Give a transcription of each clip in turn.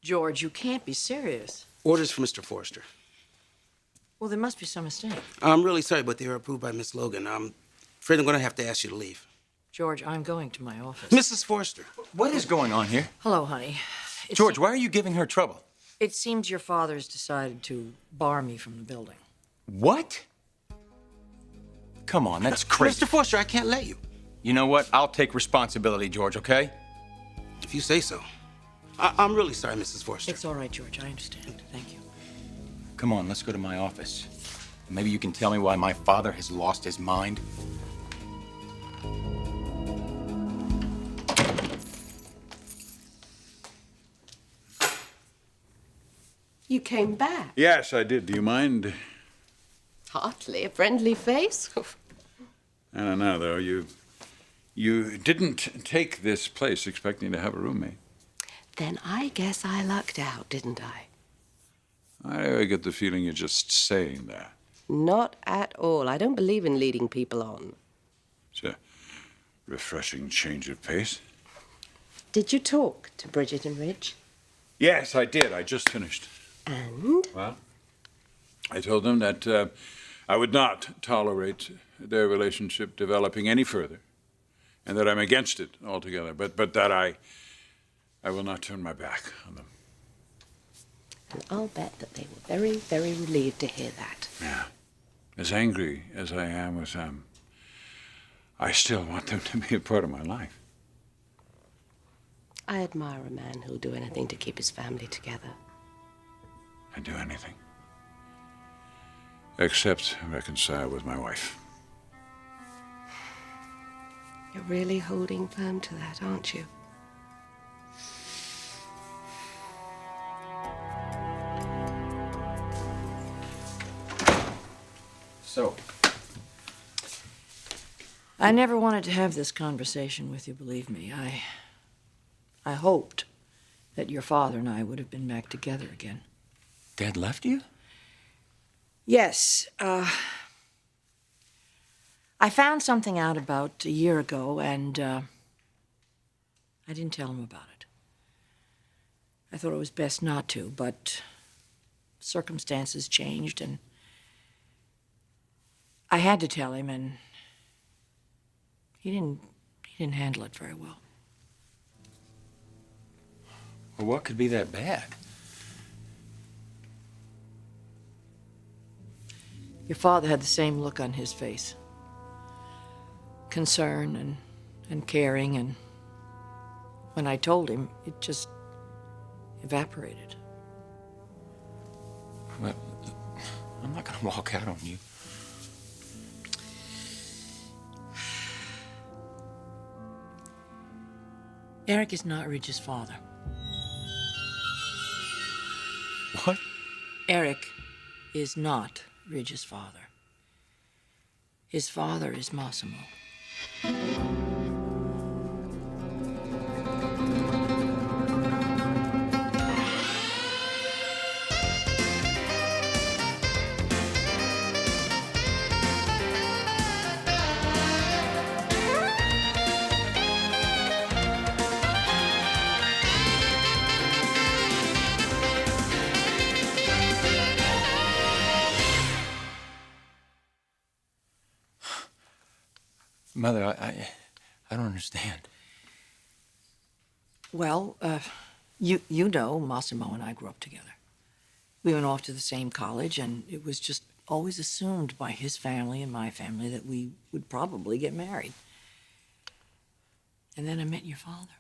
George, you can't be serious. Orders for Mr. Forrester. Well, there must be some mistake. I'm really sorry, but they were approved by Miss Logan. I'm afraid I'm going to have to ask you to leave. George, I'm going to my office. Mrs. Forrester. What is going on here? Hello, honey. George, why are you giving her trouble? It seems your father's decided to bar me from the building. What? Come on, that's crazy. Mr. Forrester, I can't let you. You know what? I'll take responsibility, George, okay? If you say so. I'm really sorry, Mrs. Forrester. It's all right, George. I understand. Thank you. Come on, let's go to my office. Maybe you can tell me why my father has lost his mind. You came back? Yes, I did. Do you mind? Hardly a friendly face. I don't know, though. You didn't take this place expecting to have a roommate. Then I guess I lucked out, didn't I? I get the feeling you're just saying that. Not at all. I don't believe in leading people on. It's a refreshing change of pace. Did you talk to Bridget and Ridge? Yes, I did. I just finished. And? Well, I told them that I would not tolerate their relationship developing any further, and that I'm against it altogether, but that I will not turn my back on them. And I'll bet that they were very, very relieved to hear that. Yeah. As angry as I am with them, I still want them to be a part of my life. I admire a man who'll do anything to keep his family together. I'd do anything. Except reconcile with my wife. You're really holding firm to that, aren't you? So, I never wanted to have this conversation with you, believe me. I hoped that your father and I would have been back together again. Dad left you? Yes. I found something out about a year ago, and I didn't tell him about it. I thought it was best not to, but circumstances changed, and I had to tell him, and he didn't handle it very well. Well, what could be that bad? Your father had the same look on his face. Concern and caring, and when I told him, it just evaporated. Well, I'm not gonna walk out on you. Eric is not Ridge's father. What? Eric is not Ridge's father. His father is Massimo. Mother, I don't understand. Well, you know Massimo and I grew up together. We went off to the same college, and it was just always assumed by his family and my family that we would probably get married. And then I met your father,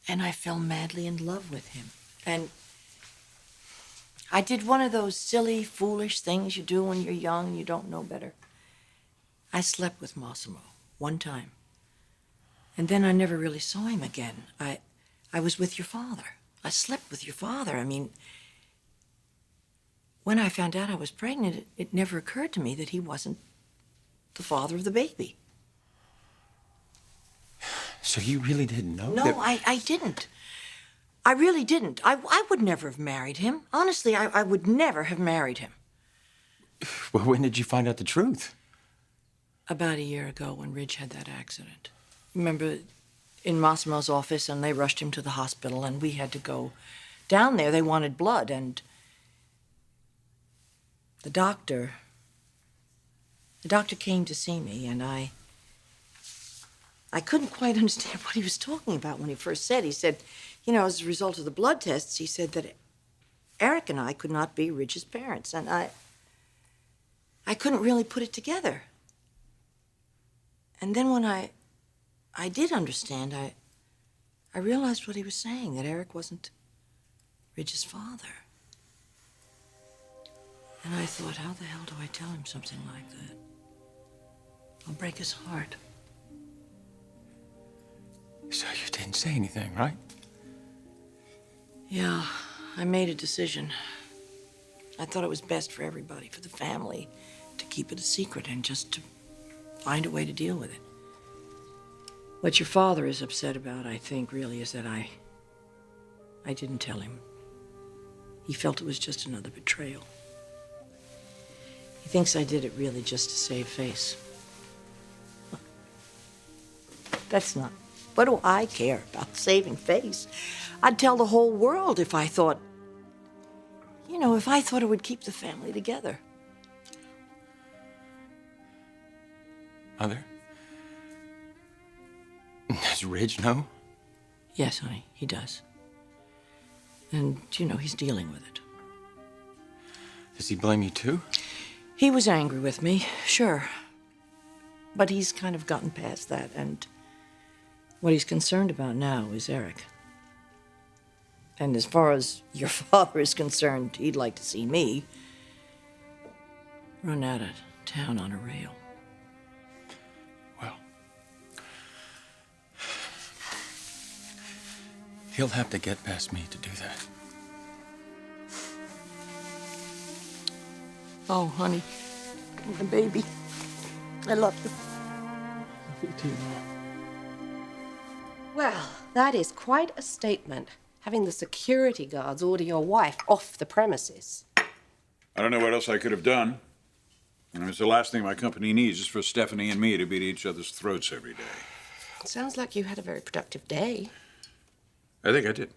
and I fell madly in love with him. And I did one of those silly, foolish things you do when you're young and you don't know better. I slept with Massimo one time. And then I never really saw him again. I was with your father. I slept with your father. I mean, when I found out I was pregnant, it never occurred to me that he wasn't the father of the baby. So you really didn't know? No, I didn't. I really didn't. I would never have married him. Honestly, I would never have married him. Well, when did you find out the truth? About a year ago when Ridge had that accident. Remember, in Massimo's office, and they rushed him to the hospital, and we had to go down there, they wanted blood, and the doctor came to see me, and I couldn't quite understand what he was talking about when he first said. He said, you know, as a result of the blood tests, he said that Eric and I could not be Ridge's parents, and I couldn't really put it together. And then when I did understand, I realized what he was saying, that Eric wasn't Ridge's father. And I thought, how the hell do I tell him something like that? I'll break his heart. So you didn't say anything, right? Yeah, I made a decision. I thought it was best for everybody, for the family, to keep it a secret and just to find a way to deal with it. What your father is upset about, I think, really, is that I didn't tell him. He felt it was just another betrayal. He thinks I did it really just to save face. That's not. What do I care about saving face? I'd tell the whole world if I thought, you know, if I thought it would keep the family together. Mother? Does Ridge know? Yes, honey, he does. And, you know, he's dealing with it. Does he blame you too? He was angry with me, sure. But he's kind of gotten past that, and what he's concerned about now is Eric. And as far as your father is concerned, he'd like to see me run out of town on a rail. Well, he'll have to get past me to do that. Oh, honey, my baby, I love you. You too. Well, that is quite a statement, having the security guards order your wife off the premises. I don't know what else I could have done. I mean, it's the last thing my company needs is for Stephanie and me to beat each other's throats every day. Sounds like you had a very productive day. I think I did.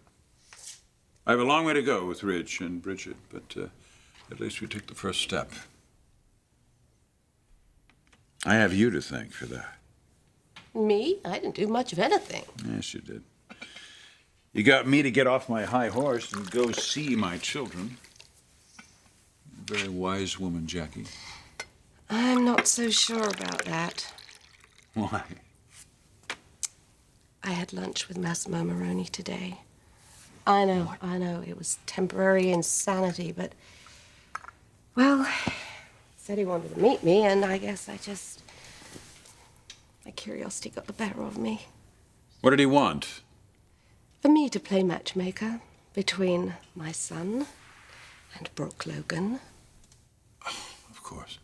I have a long way to go with Ridge and Bridget, but at least we took the first step. I have you to thank for that. Me? I didn't do much of anything. Yes, you did. You got me to get off my high horse and go see my children. Very wise woman, Jackie. I'm not so sure about that. Why? I had lunch with Massimo Moroni today. I know, it was temporary insanity, but, well, he said he wanted to meet me, and I guess my curiosity got the better of me. What did he want? For me to play matchmaker between my son and Brooke Logan. Of course.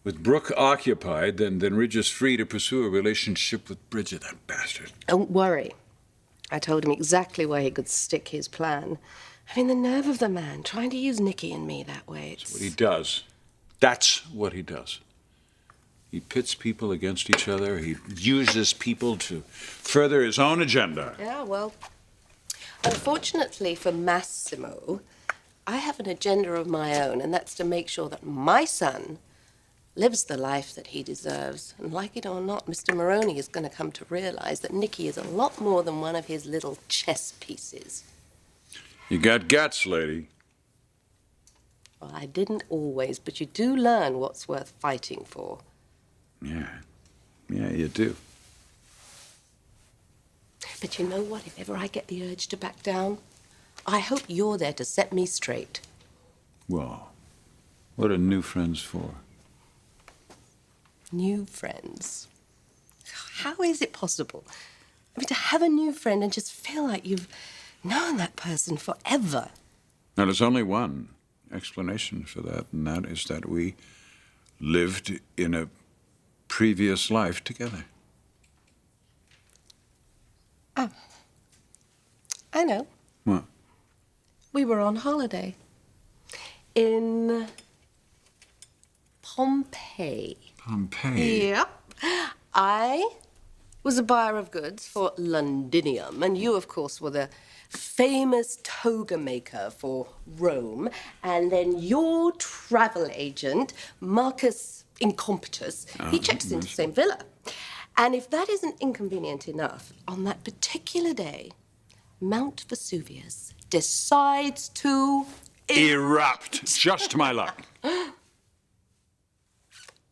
With Brooke occupied, then Ridge is free to pursue a relationship with Bridget, that bastard. Don't worry. I told him exactly where he could stick his plan. I mean, the nerve of the man trying to use Nikki and me that way. That's what he does. That's what he does. He pits people against each other. He uses people to further his own agenda. Yeah, well, unfortunately for Massimo, I have an agenda of my own, and that's to make sure that my son lives the life that he deserves. And like it or not, Mr. Moroni is going to come to realize that Nikki is a lot more than one of his little chess pieces. You got guts, lady. Well, I didn't always, but you do learn what's worth fighting for. Yeah, you do. But you know what? If ever I get the urge to back down, I hope you're there to set me straight. Well, what are new friends for? New friends? How is it possible? I mean, to have a new friend and just feel like you've known that person forever. Now, there's only one explanation for that, and that is that we lived in a previous life together. Oh. I know. What? We were on holiday in Pompeii. Pompeii? Yep. I was a buyer of goods for Londinium, and you, of course, were the famous toga maker for Rome, and then your travel agent, Marcus Incompetus, he checks into the same villa. And if that isn't inconvenient enough, on that particular day, Mount Vesuvius decides to Erupt. Just my luck.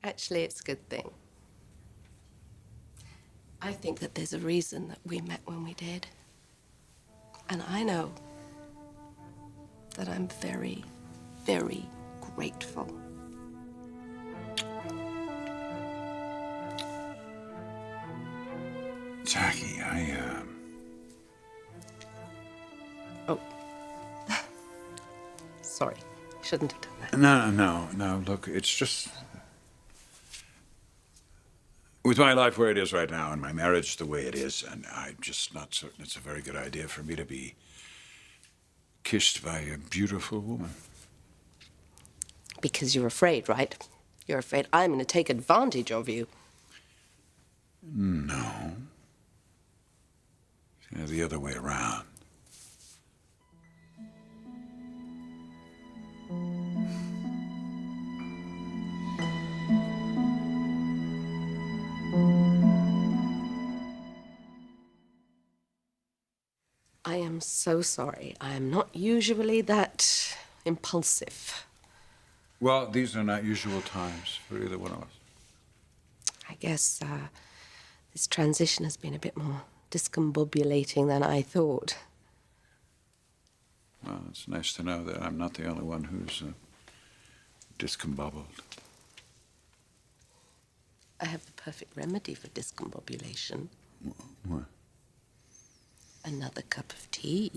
Actually, it's a good thing. I think that there's a reason that we met when we did. And I know that I'm very, very grateful. Jackie, Oh. Sorry. Shouldn't have done that. No. Look, it's just... With my life where it is right now and my marriage the way it is, and I'm just not certain it's a very good idea for me to be kissed by a beautiful woman. Because you're afraid, right? You're afraid I'm going to take advantage of you. No. Yeah, the other way around. I am so sorry. I am not usually that impulsive. Well, these are not usual times for either one of us. I guess this transition has been a bit more discombobulating than I thought. Well, it's nice to know that I'm not the only one who's discombobbled. I have the perfect remedy for discombobulation. What? Another cup of tea.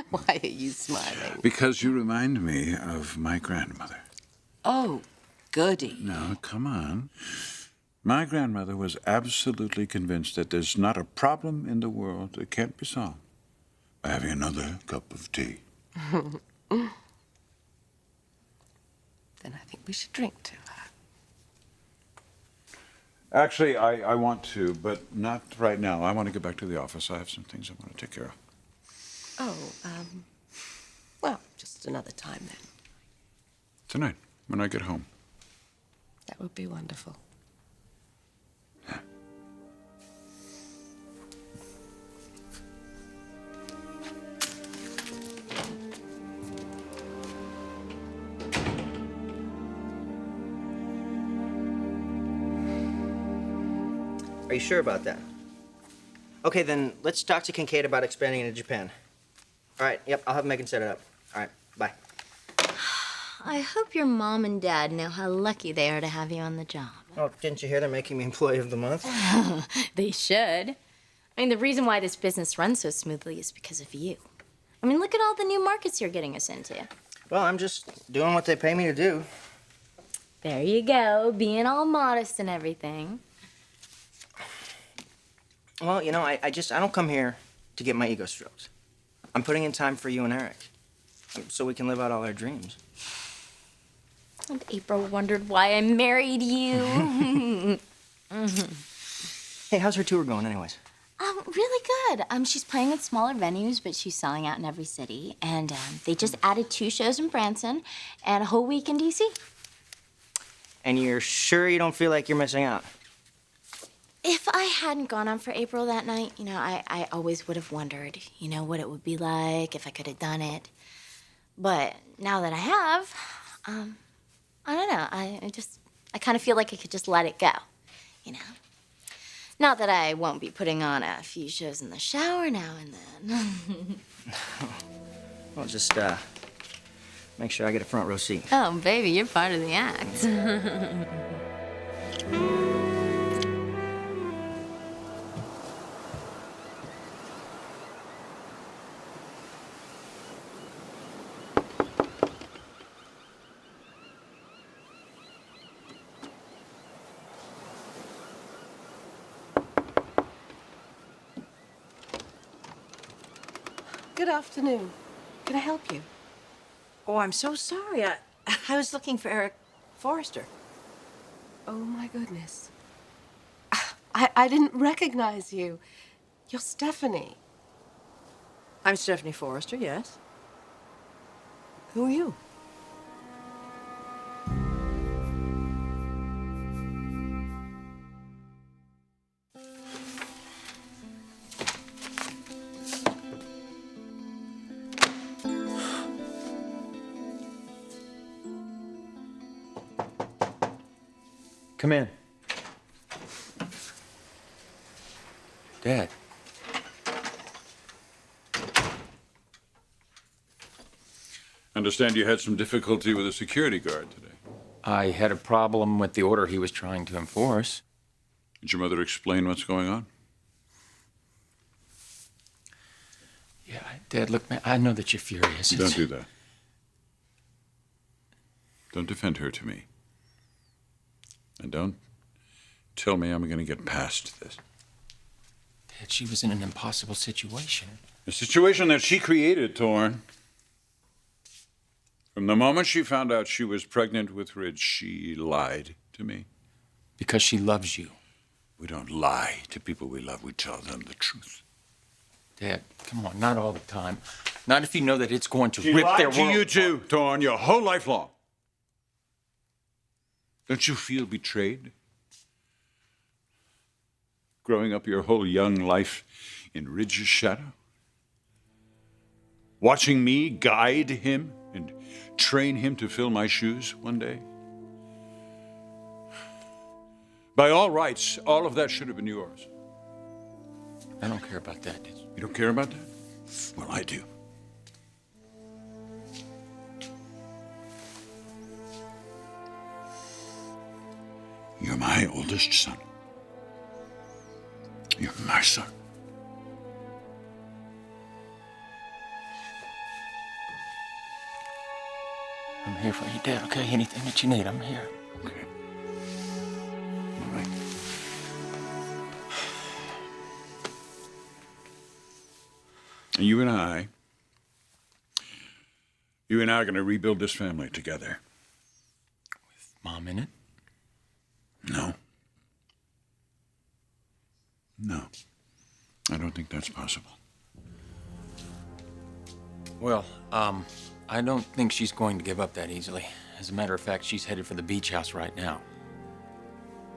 Why are you smiling? Because you remind me of my grandmother. Oh, goody. No, come on. My grandmother was absolutely convinced that there's not a problem in the world that can't be solved by having another cup of tea. Then I think we should drink to her. Actually, I want to, but not right now. I want to get back to the office. I have some things I want to take care of. Oh, well, just another time then. Tonight, when I get home. That would be wonderful. Are you sure about that? Okay, then let's talk to Kincaid about expanding into Japan. All right, yep, I'll have Megan set it up. All right, bye. I hope your mom and dad know how lucky they are to have you on the job. Oh, didn't you hear they're making me Employee of the Month? They should. I mean, the reason why this business runs so smoothly is because of you. I mean, look at all the new markets you're getting us into. Well, I'm just doing what they pay me to do. There you go, being all modest and everything. Well, you know, I don't come here to get my ego stroked. I'm putting in time for you and Eric, so we can live out all our dreams. And April wondered why I married you. Hey, how's her tour going anyways? Really good. She's playing at smaller venues, but she's selling out in every city. And they just added 2 shows in Branson and a whole week in D.C. And you're sure you don't feel like you're missing out? If I hadn't gone on for April that night, you know, I always would have wondered, you know, what it would be like if I could have done it. But now that I have, I don't know. I kind of feel like I could just let it go, you know. Not that I won't be putting on a few shows in the shower now and then. Well, just make sure I get a front row seat. Oh, baby, you're part of the act. Good afternoon. Can I help you? Oh, I'm so sorry. I was looking for Eric Forrester. Oh, my goodness. I didn't recognize you. You're Stephanie. I'm Stephanie Forrester, yes. Who are you? Come in. Dad. Understand you had some difficulty with a security guard today. I had a problem with the order he was trying to enforce. Did your mother explain what's going on? Yeah, Dad, look, man, I know that you're furious. Don't do that. Don't defend her to me. And don't tell me I'm going to get past this. Dad, she was in an impossible situation. A situation that she created, Thorne. From the moment she found out she was pregnant with Ridge, she lied to me. Because she loves you. We don't lie to people we love. We tell them the truth. Dad, come on, not all the time. Not if you know that it's going to She rip lied their to world you apart. too, Thorne, your whole life long. Don't you feel betrayed? Growing up your whole young life in Ridge's shadow? Watching me guide him and train him to fill my shoes one day? By all rights, all of that should have been yours. I don't care about that. You don't care about that? Well, I do. You're my oldest son. You're my son. I'm here for you, Dad, okay? Anything that you need, I'm here. Okay. All right. You and I are going to rebuild this family together. Mom in it? No. No. I don't think that's possible. Well, I don't think she's going to give up that easily. As a matter of fact, she's headed for the beach house right now.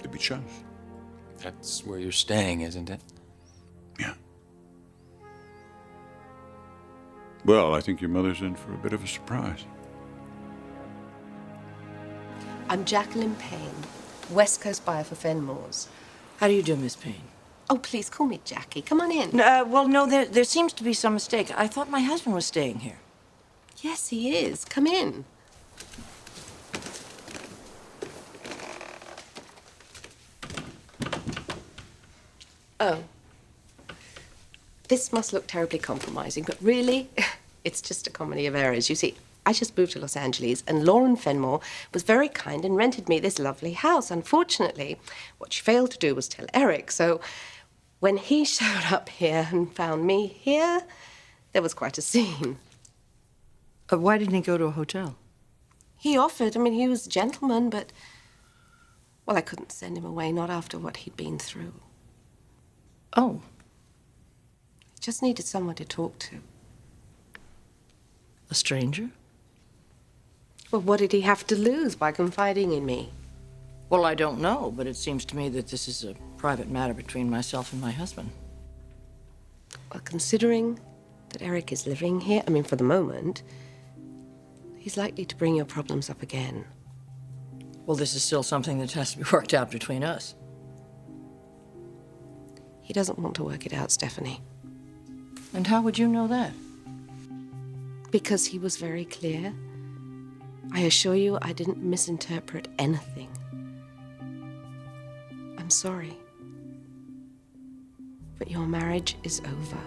The beach house? That's where you're staying, isn't it? Yeah. Well, I think your mother's in for a bit of a surprise. I'm Jacqueline Payne, West Coast buyer for Fenmore's. How do you do, Miss Payne? Oh, please call me Jackie. Come on in. Well, no, there seems to be some mistake. I thought my husband was staying here. Yes, he is. Come in. Oh. This must look terribly compromising, but really, it's just a comedy of errors. You see, I just moved to Los Angeles, and Lauren Fenmore was very kind and rented me this lovely house. Unfortunately, what she failed to do was tell Eric, so when he showed up here and found me here, there was quite a scene. Why didn't he go to a hotel? He offered. I mean, he was a gentleman, but... Well, I couldn't send him away, not after what he'd been through. Oh. He just needed someone to talk to. A stranger? Well, what did he have to lose by confiding in me? Well, I don't know, but it seems to me that this is a private matter between myself and my husband. Well, considering that Eric is living here, I mean, for the moment, he's likely to bring your problems up again. Well, this is still something that has to be worked out between us. He doesn't want to work it out, Stephanie. And how would you know that? Because he was very clear. I assure you, I didn't misinterpret anything. I'm sorry. But your marriage is over.